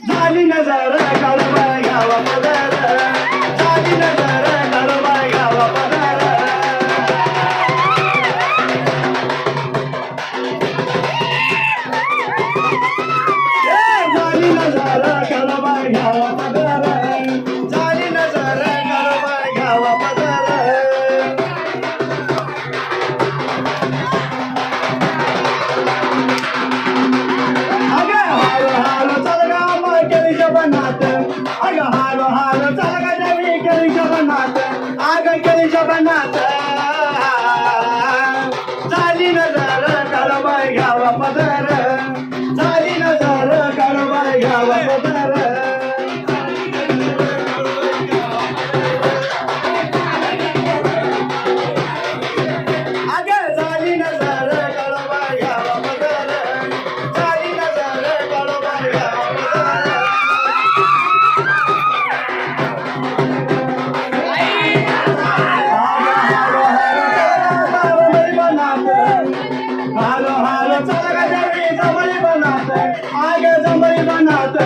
झाली नजर काळूबाई गावा पदर, झाली नजर काळूबाई गावा पदर. झाली नजर काळूबाई गावा पदर, झाली नजर काळूबाई गावा पदर. अगं हालो हालो चल ग देवी केली जगन्नाथ, अगं केली जगन्नाथ. झाली नजर काळूबाई गावा पदर, झाली नजर काळूबाई गावा पदर. अगं झाली नजर काळूबाई गावा पदर, झाली नजर काळूबाई गावा पदर. हालो हालो चल ग देवी जमली बनात, आगे जमली बनात.